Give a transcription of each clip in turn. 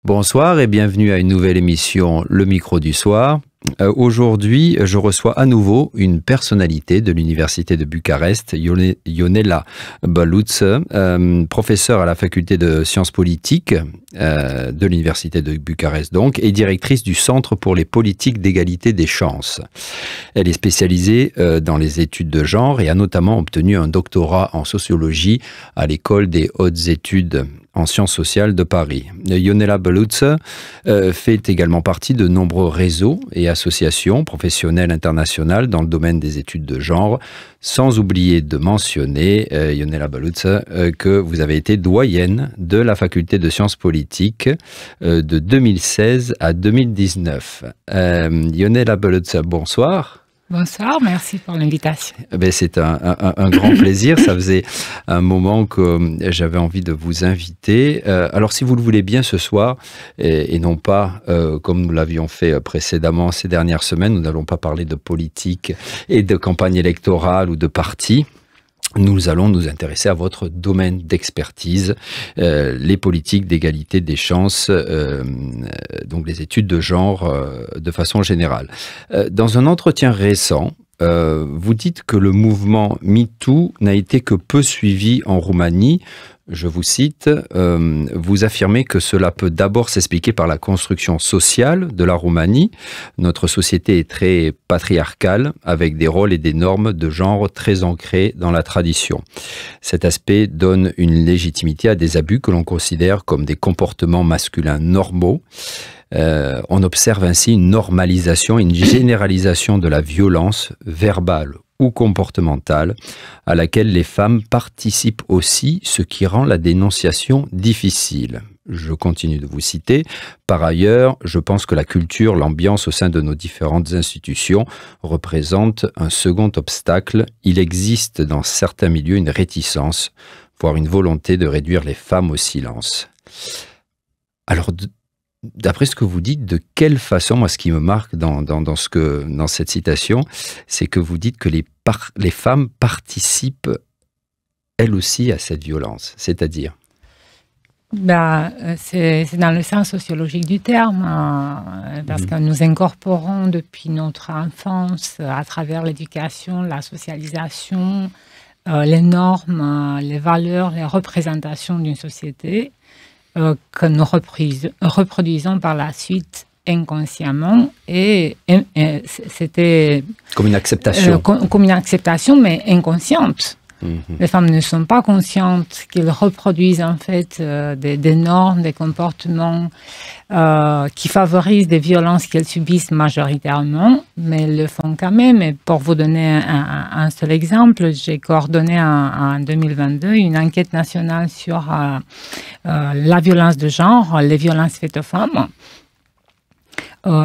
Bonsoir et bienvenue à une nouvelle émission Le Micro du Soir. Aujourd'hui, je reçois à nouveau une personnalité de l'Université de Bucarest, Ionela Băluță, professeure à la faculté de sciences politiques de l'Université de Bucarest donc, et directrice du Centre pour les politiques d'égalité des chances. Elle est spécialisée dans les études de genre et a notamment obtenu un doctorat en sociologie à l'École des hautes études en sciences sociales de Paris. Ionela Băluță fait également partie de nombreux réseaux et associations professionnelles internationales dans le domaine des études de genre, sans oublier de mentionner, Ionela Băluță, que vous avez été doyenne de la faculté de sciences politiques de 2016 à 2019. Ionela Băluță, bonsoir. Bonsoir, merci pour l'invitation. C'est un grand plaisir. Ça faisait un moment que j'avais envie de vous inviter. Alors, si vous le voulez bien ce soir, et non pas comme nous l'avions fait précédemment ces dernières semaines, nous n'allons pas parler de politique et de campagne électorale ou de parti. Nous allons nous intéresser à votre domaine d'expertise, les politiques d'égalité des chances, donc les études de genre de façon générale. Dans un entretien récent, vous dites que le mouvement MeToo n'a été que peu suivi en Roumanie. Je vous cite, vous affirmez que cela peut d'abord s'expliquer par la construction sociale de la Roumanie. Notre société est très patriarcale, avec des rôles et des normes de genre très ancrés dans la tradition. Cet aspect donne une légitimité à des abus que l'on considère comme des comportements masculins normaux. On observe ainsi une normalisation, une généralisation de la violence verbale ou comportementale à laquelle les femmes participent aussi, ce qui rend la dénonciation difficile. Je continue de vous citer. Par ailleurs, je pense que la culture, l'ambiance au sein de nos différentes institutions représente un second obstacle. Il existe dans certains milieux une réticence, voire une volonté de réduire les femmes au silence. Alors, d'après ce que vous dites, de quelle façon, moi ce qui me marque dans cette citation, c'est que vous dites que les femmes participent elles aussi à cette violence, c'est-à-dire c'est dans le sens sociologique du terme, parce que nous incorporons depuis notre enfance, à travers l'éducation, la socialisation, les normes, les valeurs, les représentations d'une société, que nous reproduisons par la suite inconsciemment, et c'était comme une acceptation. Comme une acceptation, mais inconsciente. Les femmes ne sont pas conscientes qu'elles reproduisent en fait des normes, des comportements qui favorisent des violences qu'elles subissent majoritairement, mais elles le font quand même. Et pour vous donner un seul exemple, j'ai coordonné en 2022 une enquête nationale sur la violence de genre, les violences faites aux femmes.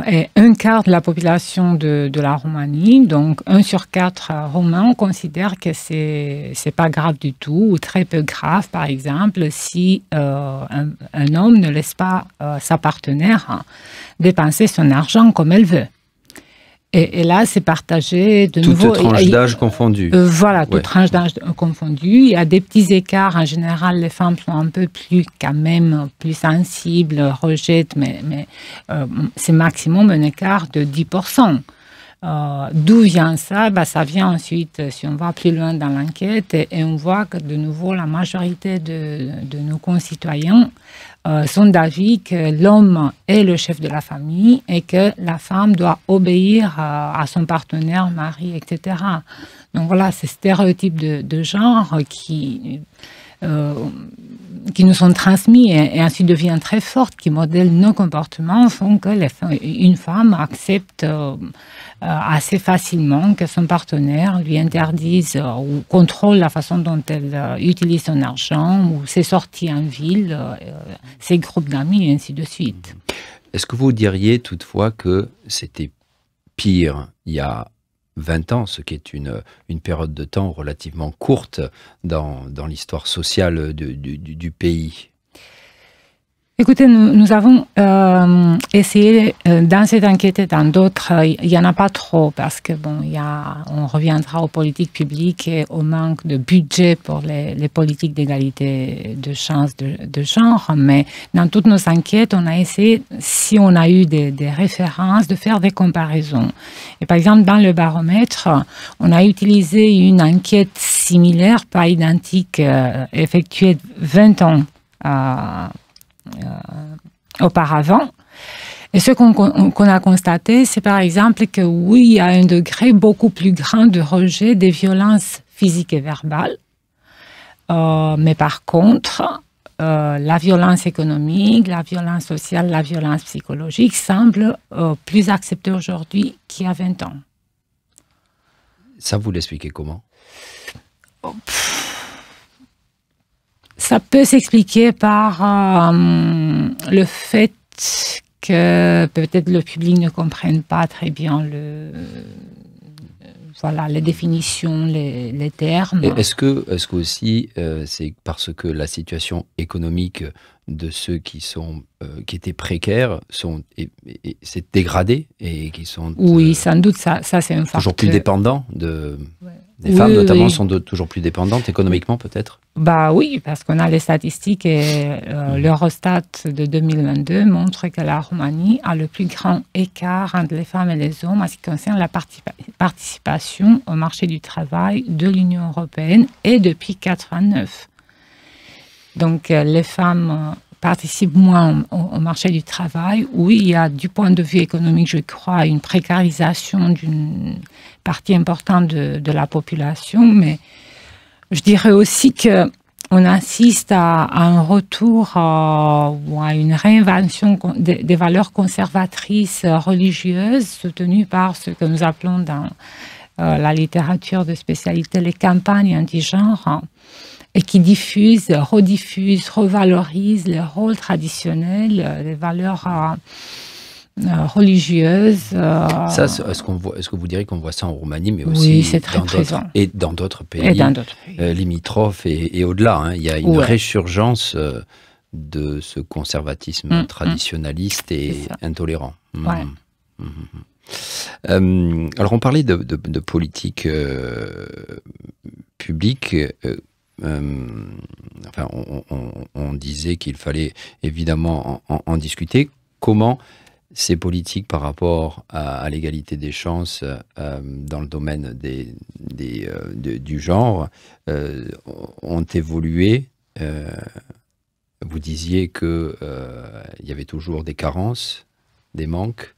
Et un quart de la population de la Roumanie, donc 1 sur 4 Roumains, considère que c'est pas grave du tout, ou très peu grave, par exemple, si un homme ne laisse pas sa partenaire dépenser son argent comme elle veut. Et là, c'est partagé de nouveau. Toute tranche d'âge confondue. Voilà, toute tranche d'âge confondue. Il y a des petits écarts. En général, les femmes sont un peu plus, quand même, plus sensibles, rejettent, mais c'est maximum un écart de 10%. D'où vient ça? Ça vient ensuite, si on va plus loin dans l'enquête, et on voit que de nouveau, la majorité de nos concitoyens sont d'avis que l'homme est le chef de la famille et que la femme doit obéir à son partenaire, mari, etc. Donc voilà, ces stéréotypes de genre qui nous sont transmis et ensuite deviennent très fortes, qui modèlent nos comportements, font que une femme accepte assez facilement que son partenaire lui interdise ou contrôle la façon dont elle utilise son argent ou ses sorties en ville, ses groupes d'amis et ainsi de suite. Est-ce que vous diriez toutefois que c'était pire il y a 20 ans, ce qui est une période de temps relativement courte dans l'histoire sociale du pays? Écoutez, nous avons essayé dans cette enquête et dans d'autres, il n'y en a pas trop parce que bon, on reviendra aux politiques publiques et au manque de budget pour les politiques d'égalité de chance de genre. Mais dans toutes nos enquêtes, on a essayé, si on a eu des références, de faire des comparaisons. Et par exemple, dans le baromètre, on a utilisé une enquête similaire, pas identique, effectuée 20 ans auparavant. Et ce qu'on a constaté, c'est par exemple que oui, il y a un degré beaucoup plus grand de rejet des violences physiques et verbales. Mais par contre, la violence économique, la violence sociale, la violence psychologique semblent plus acceptées aujourd'hui qu'il y a 20 ans. Ça, vous l'expliquez comment? Ça peut s'expliquer par le fait que peut-être le public ne comprenne pas très bien les définitions, les termes. Est-ce que aussi c'est parce que la situation économique de ceux qui étaient précaires s'est dégradée et qui sont oui, sans doute, ça c'est un facteur. Toujours plus dépendants des femmes, notamment, sont toujours plus dépendantes économiquement, peut-être? Bah oui, parce qu'on a les statistiques et l'Eurostat de 2022 montre que la Roumanie a le plus grand écart entre les femmes et les hommes en ce qui concerne la participation au marché du travail de l'Union européenne et depuis 1989. Donc les femmes participent moins au marché du travail. Oui, il y a du point de vue économique, je crois, une précarisation d'une partie importante de la population, mais je dirais aussi qu'on assiste à un retour ou à une réinvention des valeurs conservatrices religieuses soutenues par ce que nous appelons dans la littérature de spécialité les campagnes anti-genre, et qui diffusent, rediffusent, revalorisent les rôles traditionnels, les valeurs religieuses. Ça, est-ce que vous direz qu'on voit ça en Roumanie, mais aussi oui, c'est très présent. Et dans d'autres pays, limitrophes et au-delà, hein, il y a une résurgence de ce conservatisme traditionnaliste et intolérant. Ouais. Alors, on parlait de politique publique. Enfin, on disait qu'il fallait évidemment en discuter. Comment ces politiques par rapport à l'égalité des chances dans le domaine du genre ont évolué? Vous disiez qu'il y avait toujours des carences, des manques,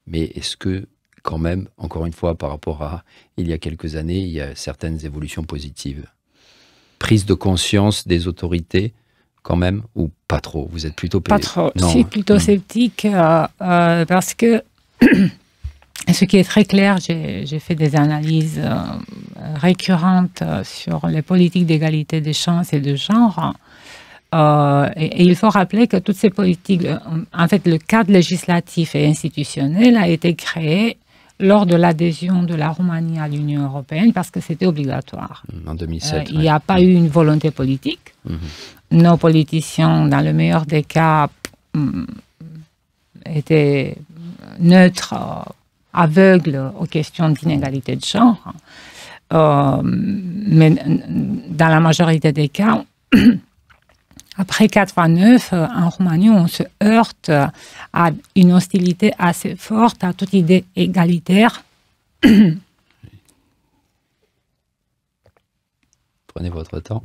mais est-ce que quand même, encore une fois, par rapport à il y a quelques années, il y a certaines évolutions positives? Prise de conscience des autorités, quand même, ou pas trop? Vous êtes plutôt... Pas trop. Je suis plutôt sceptique parce que ce qui est très clair, j'ai fait des analyses récurrentes sur les politiques d'égalité des chances et de genre. Et il faut rappeler que toutes ces politiques, en fait, le cadre législatif et institutionnel a été créé lors de l'adhésion de la Roumanie à l'Union européenne, parce que c'était obligatoire. En 2007. Il n'y a pas eu une volonté politique. Nos politiciens, dans le meilleur des cas, étaient neutres, aveugles aux questions d'inégalité de genre. Mais dans la majorité des cas, après 1989, en Roumanie, on se heurte à une hostilité assez forte à toute idée égalitaire. Prenez votre temps.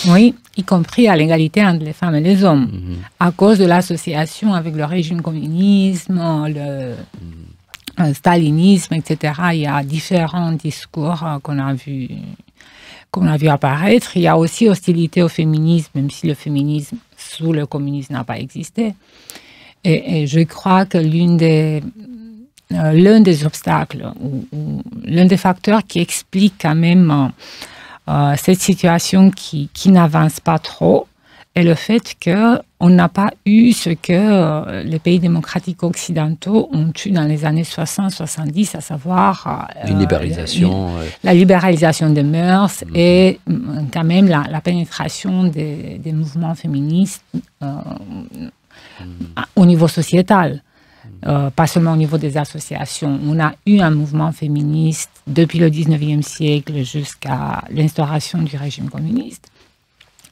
Oui, y compris à l'égalité entre les femmes et les hommes, à cause de l'association avec le régime communisme, le stalinisme, etc. Il y a différents discours qu'on a vu apparaître. Il y a aussi hostilité au féminisme, même si le féminisme sous le communisme n'a pas existé. Et je crois que l'un des obstacles, ou l'un des facteurs qui explique quand même cette situation qui n'avance pas trop, est le fait que on n'a pas eu ce que les pays démocratiques occidentaux ont eu dans les années 60-70, à savoir une libéralisation, la libéralisation des mœurs et quand même la pénétration des mouvements féministes au niveau sociétal. Pas seulement au niveau des associations. On a eu un mouvement féministe depuis le 19e siècle jusqu'à l'instauration du régime communiste.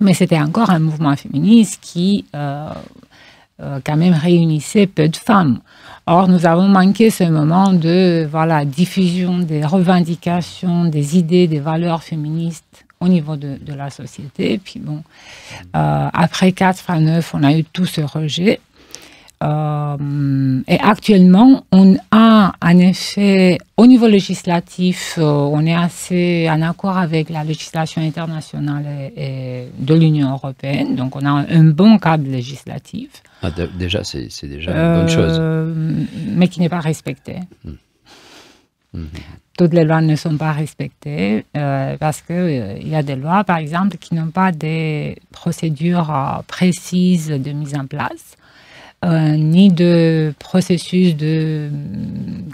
Mais c'était encore un mouvement féministe qui, quand même, réunissait peu de femmes. Or, nous avons manqué ce moment de diffusion des revendications, des idées, des valeurs féministes au niveau de la société. Puis bon, après 89, on a eu tout ce rejet. Et actuellement, on a en effet, au niveau législatif, on est assez en accord avec la législation internationale et de l'Union européenne. Donc, on a un bon cadre législatif. Ah, déjà, c'est déjà une bonne chose. Mais qui n'est pas respecté. Toutes les lois ne sont pas respectées parce qu'il y a des lois, par exemple, qui n'ont pas des procédures précises de mise en place. Ni de processus de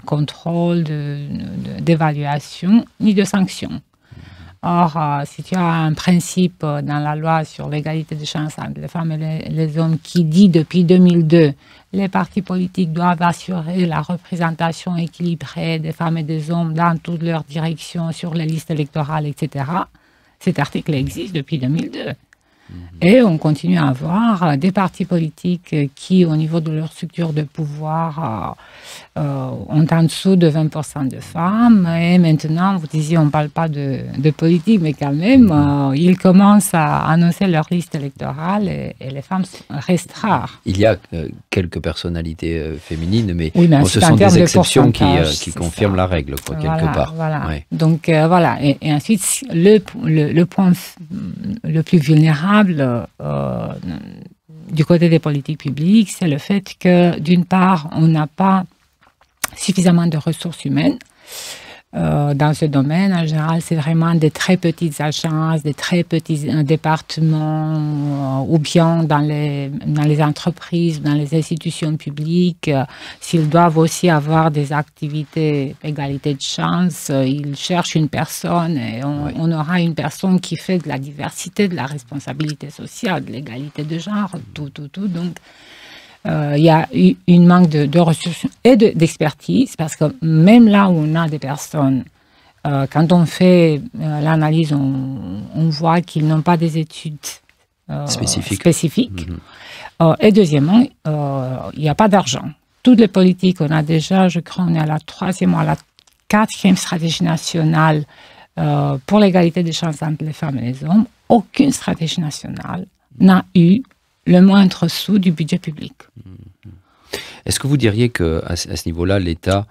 contrôle, d'évaluation, ni de sanctions. Or, si tu as un principe dans la loi sur l'égalité des chances entre les femmes et les hommes qui dit depuis 2002 les partis politiques doivent assurer la représentation équilibrée des femmes et des hommes dans toutes leurs directions sur les listes électorales, etc., cet article existe depuis 2002. Et on continue à avoir des partis politiques qui, au niveau de leur structure de pouvoir, ont en dessous de 20% de femmes. Et maintenant, vous disiez, on ne parle pas de politique, mais quand même, ils commencent à annoncer leur liste électorale et les femmes restent rares. Il y a quelques personnalités féminines, mais, oui, mais ce sont des exceptions qui confirment la règle, quoi, quelque part. Voilà. Ouais. Donc, voilà. Et ensuite, le point le plus vulnérable du côté des politiques publiques, c'est le fait que, d'une part, on n'a pas suffisamment de ressources humaines dans ce domaine. En général, c'est vraiment des très petites agences, des très petits départements, ou bien dans les entreprises, dans les institutions publiques. S'ils doivent aussi avoir des activités égalité de chance, ils cherchent une personne et on aura une personne qui fait de la diversité, de la responsabilité sociale, de l'égalité de genre, tout. Donc, il y a eu une manque de ressources et d'expertise, parce que même là où on a des personnes, quand on fait l'analyse, on voit qu'ils n'ont pas des études spécifiques. Et deuxièmement, il n'y a pas d'argent. Toutes les politiques, on a déjà, je crois, on est à la 3e ou à la 4e stratégie nationale pour l'égalité des chances entre les femmes et les hommes. Aucune stratégie nationale n'a eu le moindre sou du budget public. Est-ce que vous diriez qu'à ce niveau-là, l'État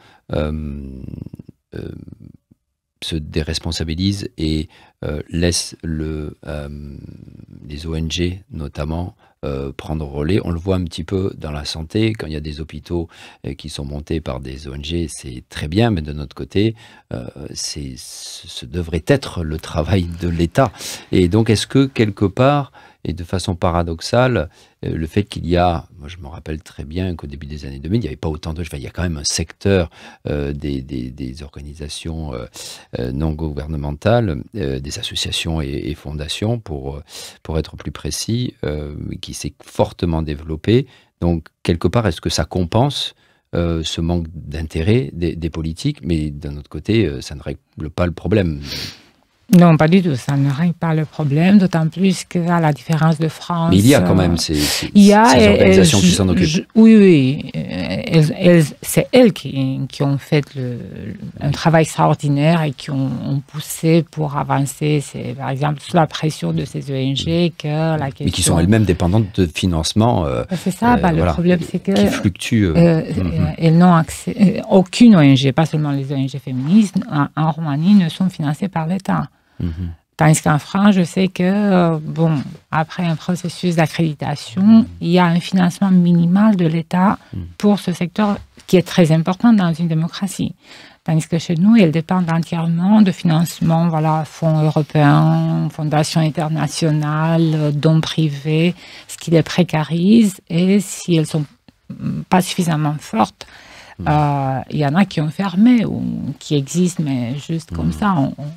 se déresponsabilise et laisse les ONG, notamment, prendre relais? On le voit un petit peu dans la santé, quand il y a des hôpitaux qui sont montés par des ONG, c'est très bien, mais de notre côté, ce devrait être le travail de l'État. Et donc, est-ce que, quelque part, et de façon paradoxale, le fait qu'il y a, moi je me rappelle très bien qu'au début des années 2000, il n'y avait pas autant de... Enfin, il y a quand même un secteur des organisations non gouvernementales, des associations et fondations, pour être plus précis, qui s'est fortement développé. Donc, quelque part, est-ce que ça compense ce manque d'intérêt des politiques? Mais d'un autre côté, ça ne règle pas le problème. Non, pas du tout. Ça ne règle pas le problème, d'autant plus qu'à la différence de France... Mais il y a quand même ces organisations qui s'en occupent. Oui. C'est elles qui ont fait un travail extraordinaire et qui ont poussé pour avancer. C'est par exemple sous la pression de ces ONG que la question... Mais qui sont elles-mêmes dépendantes de financement. C'est ça, le problème, c'est que... Qui fluctuent. Elles n'ont accès... Aucune ONG, pas seulement les ONG féministes, en Roumanie, ne sont financées par l'État. Tandis qu'en France, je sais que, après un processus d'accréditation, il y a un financement minimal de l'État pour ce secteur qui est très important dans une démocratie. Tandis que chez nous, elles dépendent entièrement de financement, voilà, fonds européens, fondations internationales, dons privés, ce qui les précarise. Et si elles sont pas suffisamment fortes, il y en a qui ont fermé ou qui existent, mais juste comme ça.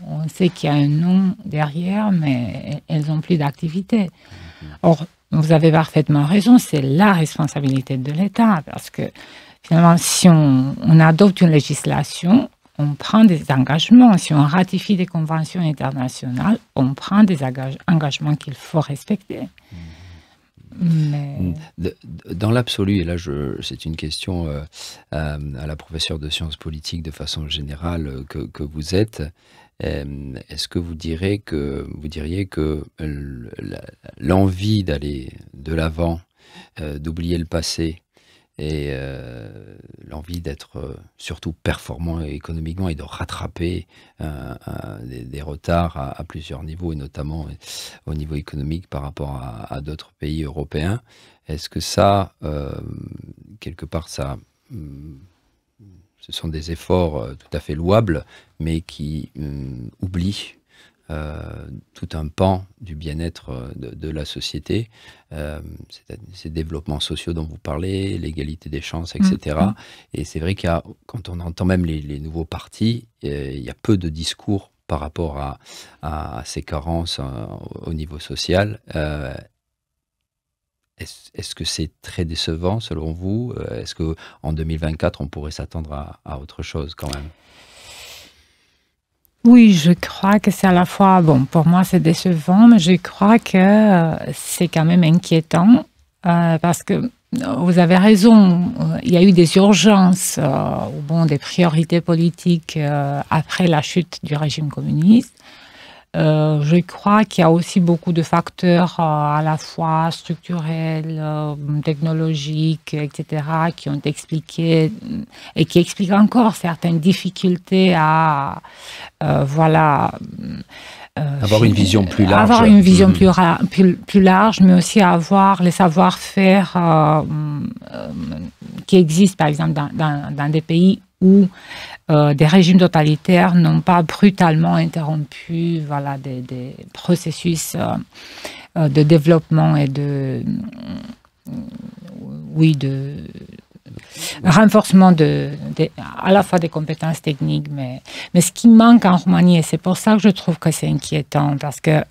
On sait qu'il y a un nom derrière, mais elles n'ont plus d'activité. Or, vous avez parfaitement raison, c'est la responsabilité de l'État, parce que finalement, si on adopte une législation, on prend des engagements. Si on ratifie des conventions internationales, on prend des engagements qu'il faut respecter. Mais... Dans l'absolu, et là c'est une question à la professeure de sciences politiques de façon générale que vous êtes, est-ce que vous diriez que l'envie d'aller de l'avant, d'oublier le passé, et l'envie d'être surtout performant économiquement et de rattraper des retards à plusieurs niveaux, et notamment au niveau économique par rapport à d'autres pays européens, est-ce que ça, quelque part, ce sont des efforts tout à fait louables, mais qui oublient tout un pan du bien-être de la société, ces développements sociaux dont vous parlez, l'égalité des chances, etc. Et c'est vrai quand on entend même les nouveaux partis, il y a peu de discours par rapport à ces carences au niveau social. Est-ce que c'est très décevant selon vous? Est-ce qu'en 2024, on pourrait s'attendre à autre chose quand même? Oui, je crois que c'est à la fois, bon, pour moi c'est décevant, mais je crois que c'est quand même inquiétant, parce que vous avez raison, il y a eu des urgences, des priorités politiques après la chute du régime communiste. Je crois qu'il y a aussi beaucoup de facteurs à la fois structurels, technologiques, etc., qui ont expliqué et qui expliquent encore certaines difficultés à avoir une vision plus large. Avoir une vision plus large, mais aussi avoir les savoir-faire qui existent, par exemple, dans des pays où des régimes totalitaires n'ont pas brutalement interrompu des processus de développement et de renforcement à la fois des compétences techniques, mais ce qui manque en Roumanie, et c'est pour ça que je trouve que c'est inquiétant, parce que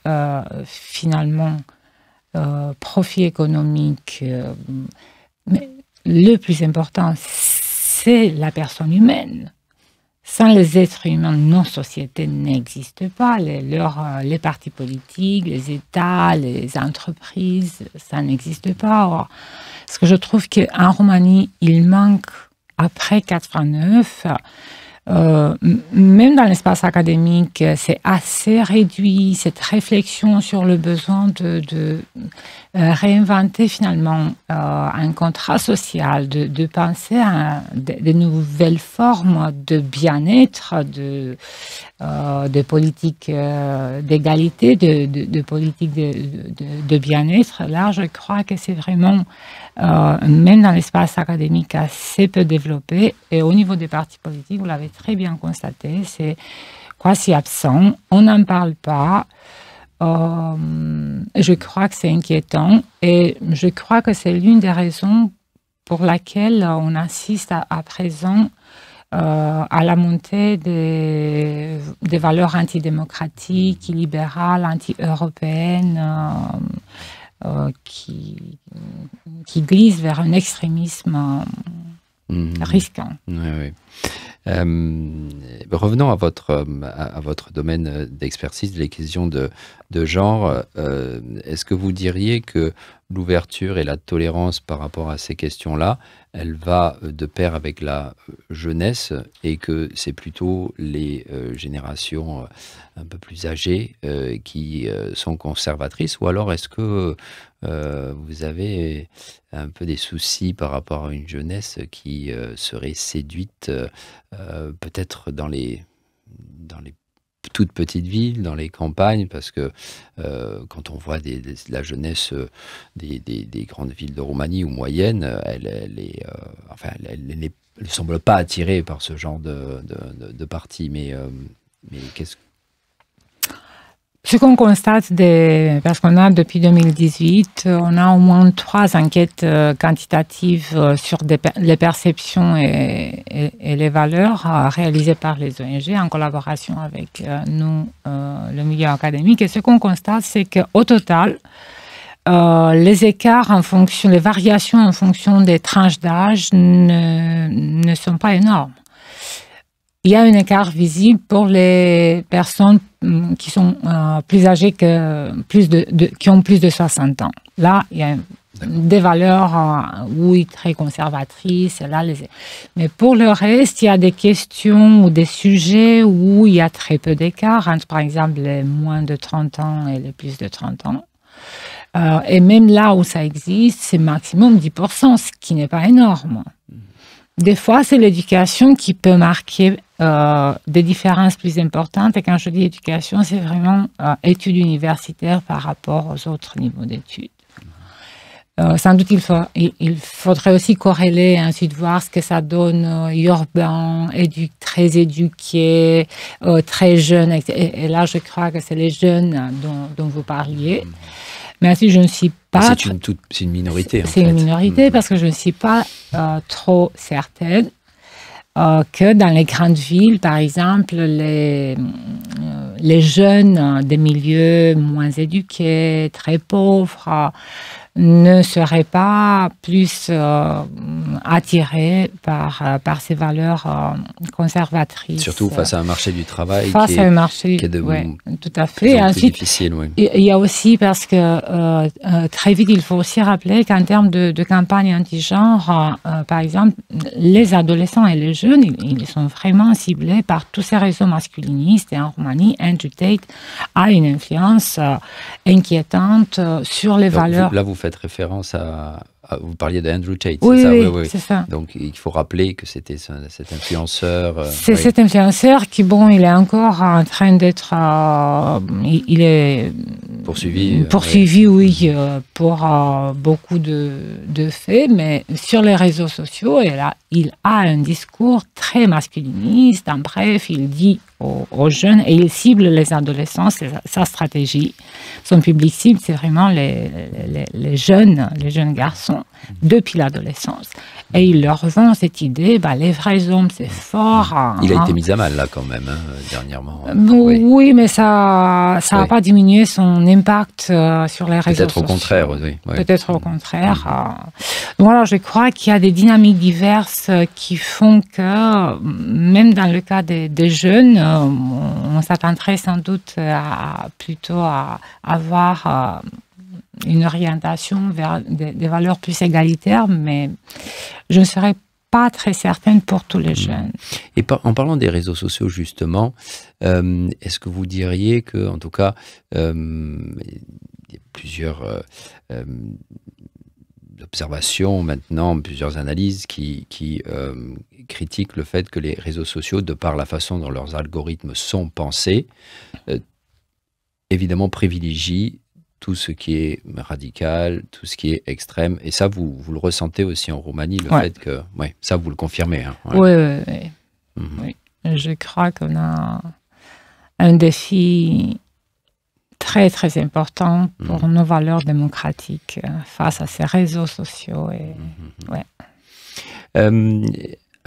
finalement, profit économique, mais le plus important, c'est la personne humaine. Sans les êtres humains, nos sociétés n'existent pas. Les partis politiques, les États, les entreprises, ça n'existe pas. Or, ce que je trouve qu'en Roumanie, il manque, après 89, même dans l'espace académique, c'est assez réduit, cette réflexion sur le besoin de réinventer finalement un contrat social, de penser à de nouvelles formes de bien-être, de politique d'égalité, de politique de bien-être. Là, je crois que c'est vraiment, même dans l'espace académique, assez peu développé. Et au niveau des partis politiques, vous l'avez très bien constaté, c'est quasi absent. On n'en parle pas. Je crois que c'est inquiétant et je crois que c'est l'une des raisons pour laquelle on assiste à présent à la montée des valeurs antidémocratiques, illibérales, anti-européennes, qui glissent vers un extrémisme risquant. Oui. Revenons à votre domaine d'expertise, les questions de genre. Est-ce que vous diriez que l'ouverture et la tolérance par rapport à ces questions-là, elle va de pair avec la jeunesse et que c'est plutôt les générations un peu plus âgées qui sont conservatrices, ou alors est-ce que vous avez un peu des soucis par rapport à une jeunesse qui serait séduite peut-être dans les toutes petites villes, dans les campagnes, parce que quand on voit la jeunesse des grandes villes de Roumanie ou moyennes, elle ne semble pas attirée par ce genre de parti. Mais qu'est-ce Ce qu'on constate, parce qu'on a depuis 2018, on a au moins 3 enquêtes quantitatives sur les perceptions et les valeurs réalisées par les ONG en collaboration avec nous, le milieu académique. Et ce qu'on constate, c'est qu'au total, les écarts les variations en fonction des tranches d'âge ne sont pas énormes. Il y a un écart visible pour les personnes qui sont plus âgées qui ont plus de 60 ans. Là, il y a des valeurs, oui, très conservatrices. Mais pour le reste, il y a des questions ou des sujets où il y a très peu d'écart entre, par exemple, les moins de 30 ans et les plus de 30 ans. Et même là où ça existe, c'est maximum 10%, ce qui n'est pas énorme. Des fois, c'est l'éducation qui peut marquer des différences plus importantes. Et quand je dis éducation, c'est vraiment études universitaires par rapport aux autres niveaux d'études. Sans doute, il faudrait aussi corréler, ensuite voir ce que ça donne urbain, très éduqué, très jeune. Et là, je crois que c'est les jeunes dont vous parliez. Mais ainsi, je ne suis pas... C'est une minorité, en fait. C'est une minorité parce que je ne suis pas trop certaine que dans les grandes villes, par exemple, les jeunes des milieux moins éduqués, très pauvres, ne seraient pas plus attirés par ces valeurs conservatrices. Surtout face à un marché du travail qui est tout à fait. Ensuite, difficile. Oui. Il y a aussi, parce que très vite, il faut aussi rappeler qu'en termes de campagne anti-genre, par exemple, les adolescents et les jeunes, ils sont vraiment ciblés par tous ces réseaux masculinistes. Et en Roumanie, Andrew Tate a une influence inquiétante sur les valeurs. Là, vous faites référence vous parliez d'Andrew Tate, oui, c'est ça? Oui, c'est ça. Donc, il faut rappeler que c'était cet influenceur. C'est cet influenceur qui, il est encore en train d'être... il est poursuivi, oui, pour beaucoup de faits, mais sur les réseaux sociaux, il a un discours très masculiniste. En bref, il dit aux jeunes, et il cible les adolescents, c'est sa stratégie. Son public cible, c'est vraiment les jeunes garçons depuis l'adolescence. Et il leur vend cette idée, les vrais hommes, c'est fort. Il a été mis à mal, là, quand même, dernièrement. Oui, mais ça n'a pas diminué son impact sur les réseaux sociaux. Peut-être au contraire, oui. Peut-être au contraire. Donc voilà, je crois qu'il y a des dynamiques diverses qui font que, même dans le cas des jeunes, on s'attendrait sans doute plutôt à avoir une orientation vers des valeurs plus égalitaires, mais je ne serais pas très certaine pour tous les jeunes. Et en parlant des réseaux sociaux, justement, est-ce que vous diriez que, en tout cas, il y a plusieurs observations maintenant, plusieurs analyses qui critiquent le fait que les réseaux sociaux, de par la façon dont leurs algorithmes sont pensés, évidemment privilégient tout ce qui est radical, tout ce qui est extrême. Et ça, vous le ressentez aussi en Roumanie, le fait que... ça, vous le confirmez. Hein, Oui. Je crois qu'on a un défi très, très important pour nos valeurs démocratiques face à ces réseaux sociaux.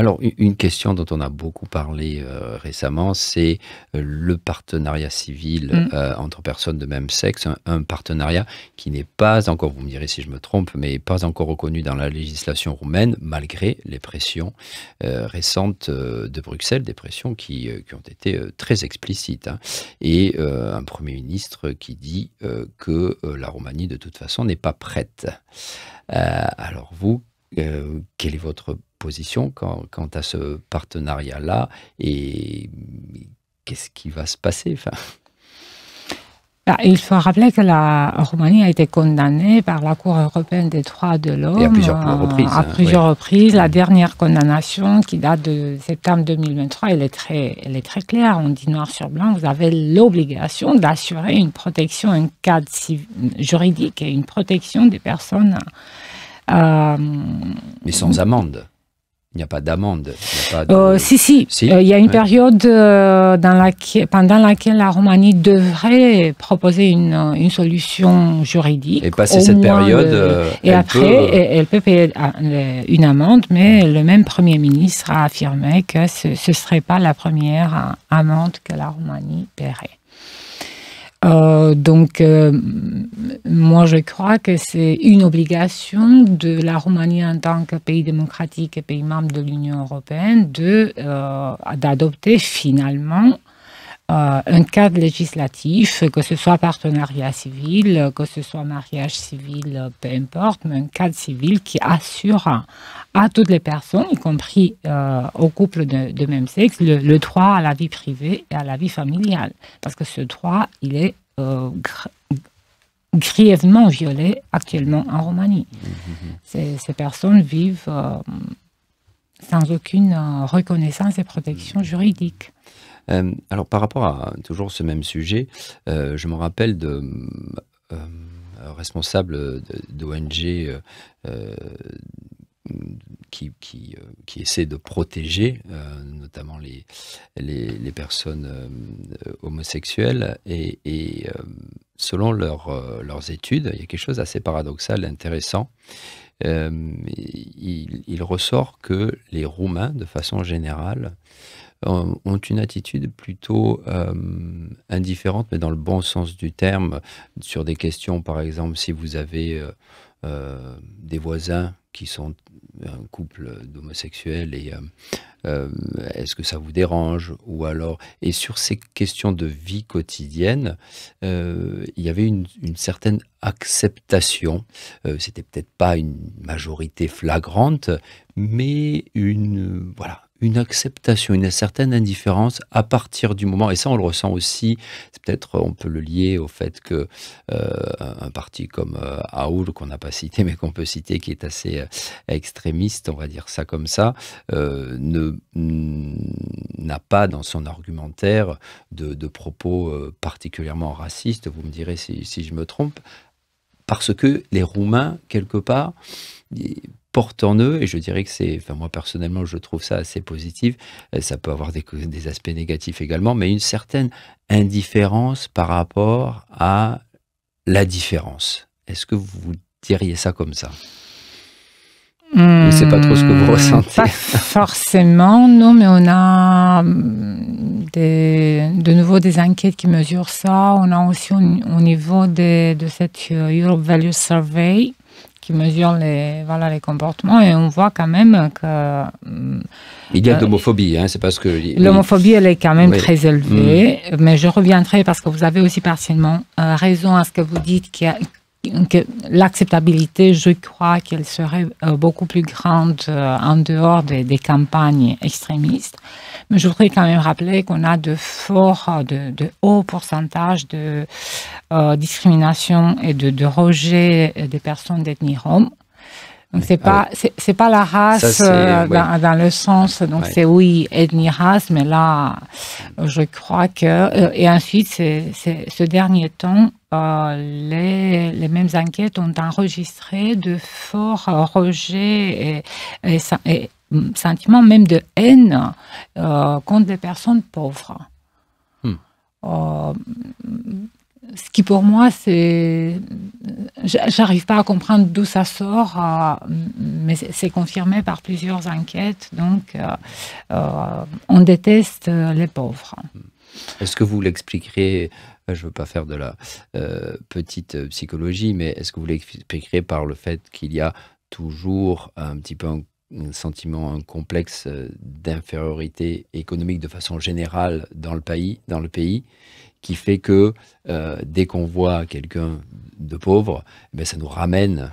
Alors, une question dont on a beaucoup parlé récemment, c'est le partenariat civil entre personnes de même sexe, un partenariat qui n'est pas encore, vous me direz si je me trompe, mais pas encore reconnu dans la législation roumaine, malgré les pressions récentes de Bruxelles, des pressions qui ont été très explicites. Hein. Et un Premier ministre qui dit que la Roumanie, de toute façon, n'est pas prête. Alors vous, quelle est votre position quant à ce partenariat-là et qu'est-ce qui va se passer Il faut rappeler que la Roumanie a été condamnée par la Cour européenne des droits de l'homme et à plusieurs reprises. À plusieurs reprises. La dernière condamnation, qui date de septembre 2023, elle est très claire. On dit noir sur blanc, vous avez l'obligation d'assurer une protection, un cadre juridique et une protection des personnes. Mais sans amende. Il n'y a pas d'amende. Si. Il y a une période pendant laquelle la Roumanie devrait proposer une solution juridique. Et passer cette période, elle peut payer une amende, mais le même Premier ministre a affirmé que ce ne serait pas la première amende que la Roumanie paierait. Moi, je crois que c'est une obligation de la Roumanie en tant que pays démocratique et pays membre de l'Union européenne d'adopter finalement un cadre législatif, que ce soit partenariat civil, que ce soit mariage civil, peu importe, mais un cadre civil qui assure à toutes les personnes, y compris aux couples de même sexe, le droit à la vie privée et à la vie familiale. Parce que ce droit, il est grièvement violé actuellement en Roumanie. Ces personnes vivent sans aucune reconnaissance et protection juridique. Alors, par rapport à toujours ce même sujet, je me rappelle de responsables d'ONG qui essaient de protéger notamment les personnes homosexuelles et selon leurs études, il y a quelque chose d'assez paradoxal, intéressant. Il ressort que les Roumains, de façon générale, ont une attitude plutôt indifférente, mais dans le bon sens du terme, sur des questions, par exemple, si vous avez des voisins qui sont un couple d'homosexuels et est-ce que ça vous dérange, ou alors, et sur ces questions de vie quotidienne, il y avait une certaine acceptation. C'était peut-être pas une majorité flagrante, mais une acceptation, une certaine indifférence à partir du moment, et ça on le ressent aussi, c'est peut-être, on peut le lier au fait que un parti comme AUL, qu'on n'a pas cité, mais qu'on peut citer, qui est assez extrémiste, on va dire ça comme ça, n'a pas dans son argumentaire de propos particulièrement racistes, vous me direz si je me trompe, parce que les Roumains, quelque part, portent en eux, et je dirais que moi personnellement je trouve ça assez positif, ça peut avoir des aspects négatifs également, mais une certaine indifférence par rapport à la différence. Est-ce que vous diriez ça comme ça? Je ne sais pas trop ce que vous ressentez. Pas forcément, non, mais on a de nouveau des enquêtes qui mesurent ça. On a aussi au niveau de cette Europe Value Survey qui mesure les comportements, et on voit quand même que... il y a de l'homophobie, c'est parce que... L'homophobie, elle est quand même très élevée, mais je reviendrai parce que vous avez aussi partiellement raison à ce que vous dites, que l'acceptabilité, je crois qu'elle serait beaucoup plus grande en dehors des campagnes extrémistes. Mais je voudrais quand même rappeler qu'on a de hauts pourcentages de discrimination et de rejet des personnes d'ethnie rome. Donc c'est pas la race dans le sens, donc c'est ethnie, race, mais là je crois que et ensuite ce dernier temps les mêmes enquêtes ont enregistré de forts rejets et sentiments même de haine contre les personnes pauvres. Ce qui pour moi, j'arrive pas à comprendre d'où ça sort, mais c'est confirmé par plusieurs enquêtes. Donc, on déteste les pauvres. Est-ce que vous l'expliquerez, je ne veux pas faire de la petite psychologie, mais est-ce que vous l'expliquerez par le fait qu'il y a toujours un petit peu un sentiment, un complexe d'infériorité économique de façon générale dans le pays, qui fait que dès qu'on voit quelqu'un de pauvre, ça nous ramène,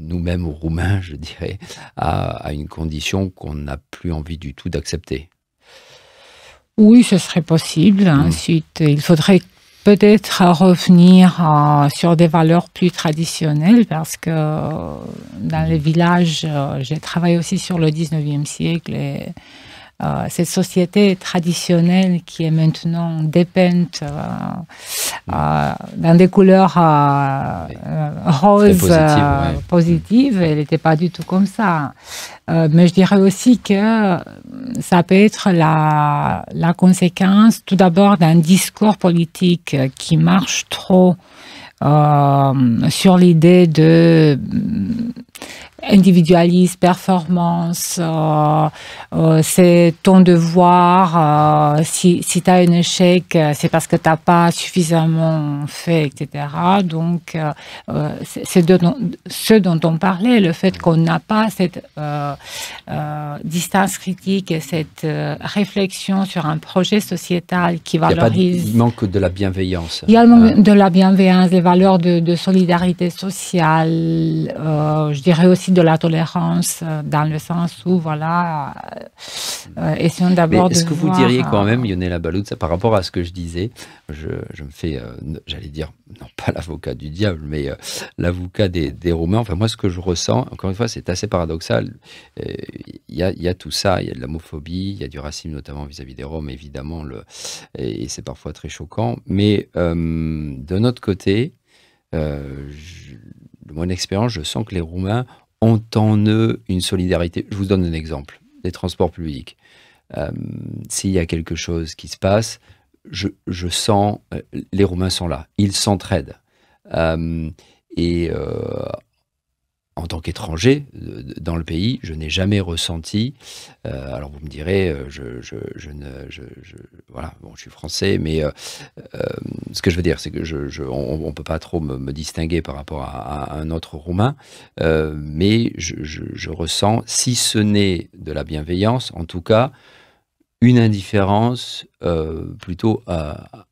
nous-mêmes aux Roumains, je dirais, à une condition qu'on n'a plus envie du tout d'accepter. Oui, ce serait possible. Ensuite, il faudrait peut-être revenir sur des valeurs plus traditionnelles parce que dans les villages, j'ai travaillé aussi sur le 19e siècle et cette société traditionnelle qui est maintenant dépeinte dans des couleurs roses, positives, elle n'était pas du tout comme ça. Mais je dirais aussi que ça peut être la conséquence tout d'abord d'un discours politique qui marche trop sur l'idée de individualisme, performance, c'est ton devoir, si tu as un échec, c'est parce que tu n'as pas suffisamment fait, etc. Donc, c'est ce dont on parlait, le fait qu'on n'a pas cette distance critique et cette réflexion sur un projet sociétal qui valorise... Il manque de la bienveillance. Il y a le manque de la bienveillance, des valeurs de solidarité sociale, je dirais aussi de la tolérance, dans le sens où, voilà, essayons d'abord de est-ce que vous voir, diriez quand même, Yonela Baloutza, par rapport à ce que je disais, je me fais, j'allais dire, non pas l'avocat du diable, mais l'avocat des Roumains. Enfin, moi, ce que je ressens, encore une fois, c'est assez paradoxal. Il y a tout ça, il y a de l'homophobie, il y a du racisme, notamment vis-à-vis des Roms, évidemment, et c'est parfois très choquant. Mais d'un autre côté, de mon expérience, je sens que les Roumains ont en eux une solidarité. Je vous donne un exemple, les transports publics. S'il y a quelque chose qui se passe, je sens, les Roumains sont là, ils s'entraident. En tant qu'étranger dans le pays, je n'ai jamais ressenti. Alors vous me direz, voilà, bon, je suis français, mais ce que je veux dire, c'est que on peut pas trop me distinguer par rapport à un autre Roumain, mais je ressens, si ce n'est de la bienveillance, en tout cas, une indifférence plutôt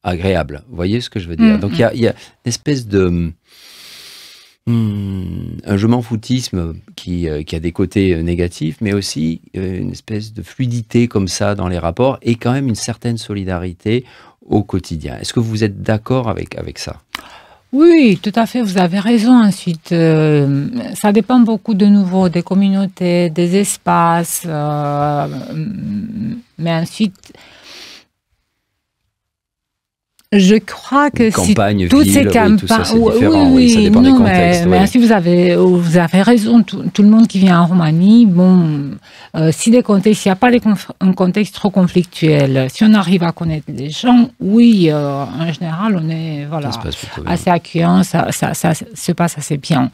agréable. Vous voyez ce que je veux dire? Donc il y a une espèce de un je m'en foutisme qui a des côtés négatifs, mais aussi une espèce de fluidité comme ça dans les rapports et quand même une certaine solidarité au quotidien. Est-ce que vous êtes d'accord avec ça? Oui, tout à fait, vous avez raison. Ensuite, ça dépend beaucoup de nouveau des communautés, des espaces, mais ensuite... Je crois que campagne, toutes ville, ces campagnes, tout ça, c'est différent, ça dépend des contextes. Mais si vous avez raison, tout le monde qui vient en Roumanie, bon, si des contextes, s'il n'y a pas un contexte trop conflictuel, si on arrive à connaître les gens, oui, en général, on est assez accueillant, ça se passe assez bien.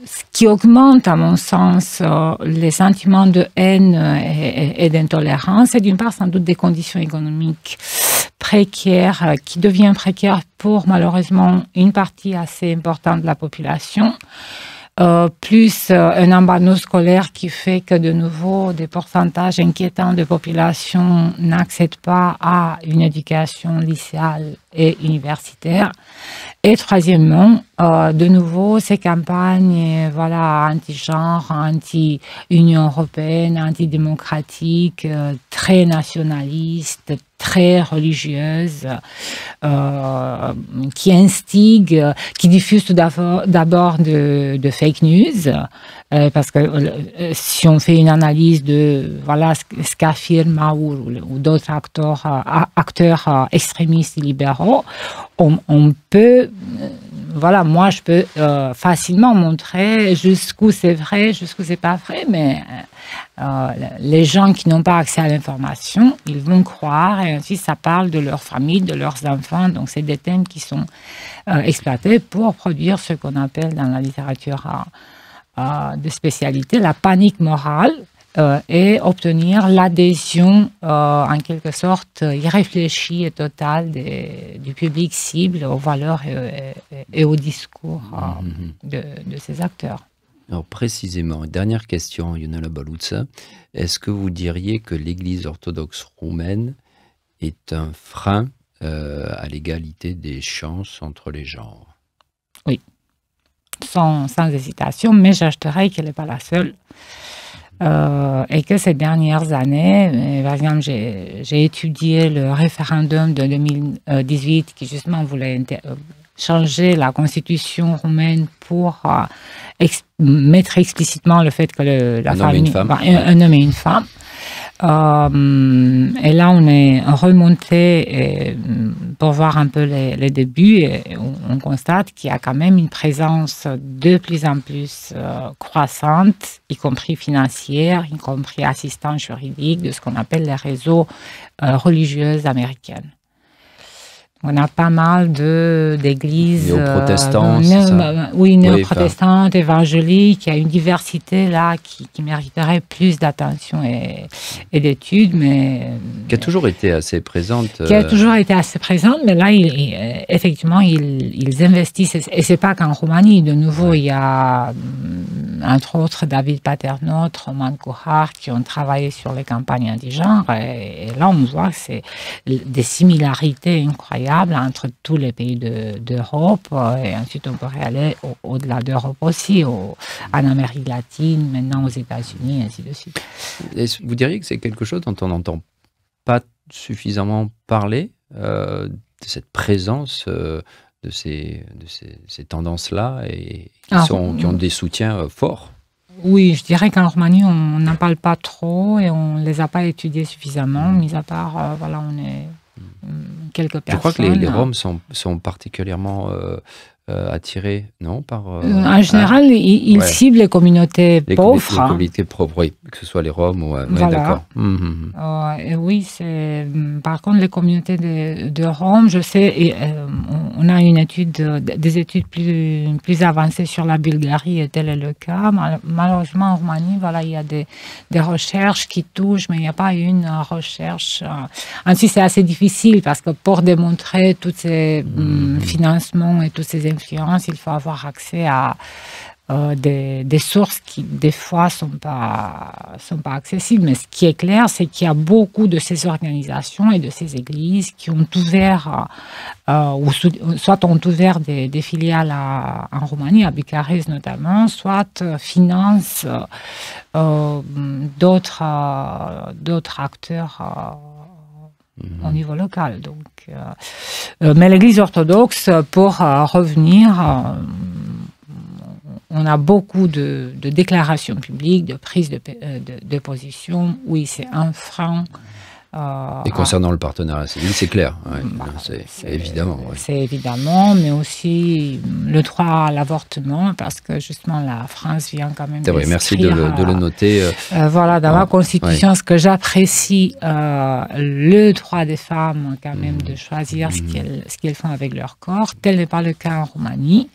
Ce qui augmente, à mon sens, les sentiments de haine et d'intolérance, c'est d'une part sans doute des conditions économiques précaires, qui deviennent précaires pour malheureusement une partie assez importante de la population, plus un emballement scolaire qui fait que de nouveau des pourcentages inquiétants de population n'accèdent pas à une éducation lycéale et universitaire. Et troisièmement, de nouveau, ces campagnes anti-genre, anti-Union européenne, anti-démocratique, très nationalistes, très religieuses, qui instiguent, qui diffusent tout d'abord de fake news, parce que si on fait une analyse de ce qu'affirment Maur ou d'autres acteurs extrémistes et libéraux, on peut, moi je peux facilement montrer jusqu'où c'est vrai, jusqu'où c'est pas vrai, mais les gens qui n'ont pas accès à l'information, ils vont croire, et ainsi ça parle de leur famille, de leurs enfants, donc c'est des thèmes qui sont exploités pour produire ce qu'on appelle dans la littérature de spécialité la panique morale, et obtenir l'adhésion en quelque sorte irréfléchie et totale du public cible aux valeurs et au discours de ces acteurs. Alors précisément, dernière question, Yonela Baloutza, est-ce que vous diriez que l'Église orthodoxe roumaine est un frein à l'égalité des chances entre les genres? Oui, sans hésitation, mais j'ajouterais qu'elle n'est pas la seule. Et que ces dernières années, par exemple, j'ai étudié le référendum de 2018 qui justement voulait changer la constitution roumaine pour mettre explicitement le fait que la famille, un homme et une femme. Et là, on est remonté pour voir un peu les débuts et on constate qu'il y a quand même une présence de plus en plus croissante, y compris financière, y compris assistante juridique, de ce qu'on appelle les réseaux religieuses américaines. On a pas mal d'églises néo-protestantes, néo-protestantes, évangéliques. Il y a une diversité là qui mériterait plus d'attention et d'études, mais qui a toujours été assez présente. Qui a toujours été assez présente, mais là, effectivement, ils investissent. Et c'est pas qu'en Roumanie. De nouveau, il y a entre autres David Paternotte, Roman Kuhar, qui ont travaillé sur les campagnes anti-genre. Et là, on voit que c'est des similarités incroyables entre tous les pays d'Europe, et ensuite on pourrait aller au-delà d'Europe aussi, en Amérique latine, maintenant aux États-Unis, et ainsi de suite. Et vous diriez que c'est quelque chose dont on n'entend pas suffisamment parler, de cette présence de ces tendances-là, et qui ont des soutiens forts? Oui, je dirais qu'en Roumanie, on n'en parle pas trop et on ne les a pas étudiés suffisamment, mis à part, voilà, on est quelques personnes. Je crois que les Roms sont particulièrement attirés, non, par... en général, ils ciblent les communautés pauvres. Les communautés pauvres, oui, que ce soit les Roms ou... Voilà. D'accord. Et oui, par contre, les communautés de Roms, je sais, on a des études plus avancées sur la Bulgarie, et tel est le cas. Malheureusement, en Roumanie, voilà, il y a des recherches qui touchent, mais il n'y a pas une recherche... Ensuite, c'est assez difficile, parce que pour démontrer tous ces financements et tous ces influences, il faut avoir accès à des sources qui, des fois, sont pas accessibles. Mais ce qui est clair, c'est qu'il y a beaucoup de ces organisations et de ces églises qui ont ouvert, soit ont ouvert des filiales en Roumanie, à Bucarest notamment, soit financent d'autres acteurs au niveau local. Donc, mais l'Église orthodoxe, pour revenir, on a beaucoup de déclarations publiques, de prises de position. Oui, c'est un frein. Et concernant le partenariat civil, c'est clair, c'est évidemment. Ouais. C'est évidemment, mais aussi le droit à l'avortement, parce que justement la France vient quand même. C'est vrai, merci de le noter. Voilà, dans la Constitution, ce que j'apprécie, le droit des femmes quand même de choisir ce qu'elles font avec leur corps. Tel n'est pas le cas en Roumanie.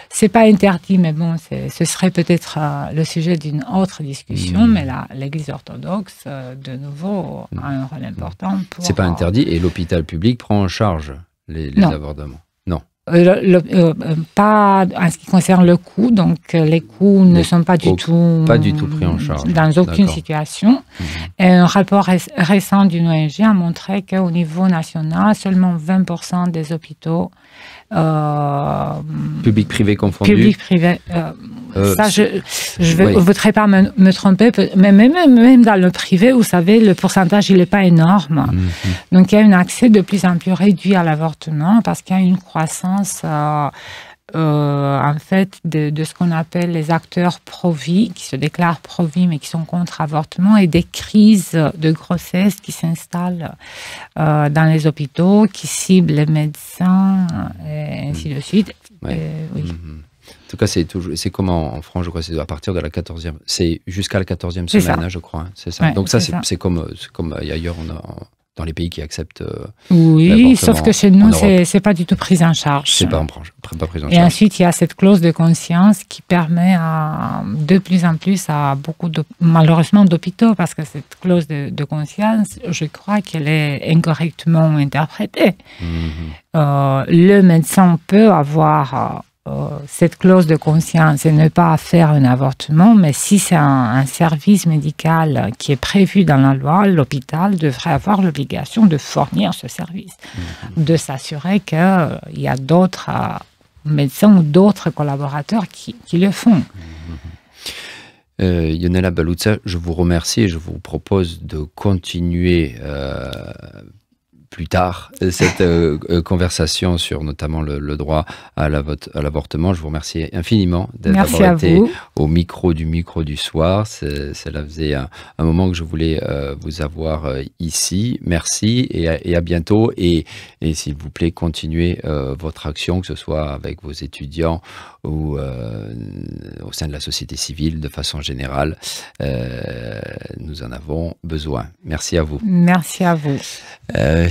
C'est pas interdit, mais bon, ce serait peut-être le sujet d'une autre discussion. Mais l'Église orthodoxe, de nouveau, a un rôle important. C'est pas interdit, et l'hôpital public prend en charge les avortements. Non. Pas en ce qui concerne le coût, donc les coûts ne sont pas du tout pris en charge. Dans aucune situation. Et un rapport récent d'une ONG a montré qu'au niveau national, seulement 20% des hôpitaux public-privé confondu. Public-privé. Ça, je ne voudrais pas me tromper, mais même dans le privé, vous savez, le pourcentage, il n'est pas énorme. Donc, il y a un accès de plus en plus réduit à l'avortement parce qu'il y a une croissance, en fait, de ce qu'on appelle les acteurs pro-vie, qui se déclarent pro-vie, mais qui sont contre avortement, et des crises de grossesse qui s'installent dans les hôpitaux, qui ciblent les médecins, et ainsi de suite. Oui. En tout cas, c'est comme en France, je crois, c'est à partir de la 14e, c'est jusqu'à la 14e semaine, je crois. C'est ça. Ouais, donc ça, c'est comme ailleurs, dans les pays qui acceptent. Oui, sauf que chez nous, c'est pas du tout pris en charge. C'est pas pris en charge. Et ensuite, il y a cette clause de conscience qui permet de plus en plus à beaucoup malheureusement d'hôpitaux, parce que cette clause de conscience, je crois qu'elle est incorrectement interprétée. Le médecin peut avoir cette clause de conscience et ne pas faire un avortement, mais si c'est un service médical qui est prévu dans la loi, l'hôpital devrait avoir l'obligation de fournir ce service, de s'assurer qu'il y a d'autres médecins ou d'autres collaborateurs qui le font. Ionela Baluzza, je vous remercie et je vous propose de continuer plus tard cette conversation sur notamment le droit à l'avortement. Je vous remercie infiniment d'avoir été au micro du soir. Cela faisait un moment que je voulais vous avoir ici. Merci et à bientôt. Et s'il vous plaît, continuez votre action, que ce soit avec vos étudiants ou au sein de la société civile de façon générale. Nous en avons besoin. Merci à vous. Merci à vous.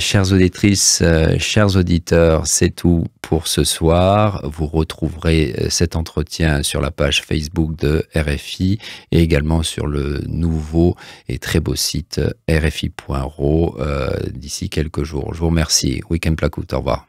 Chères auditrices, chers auditeurs, c'est tout pour ce soir. Vous retrouverez cet entretien sur la page Facebook de RFI et également sur le nouveau et très beau site rfi.ro d'ici quelques jours. Je vous remercie. Week-end Placout. Au revoir.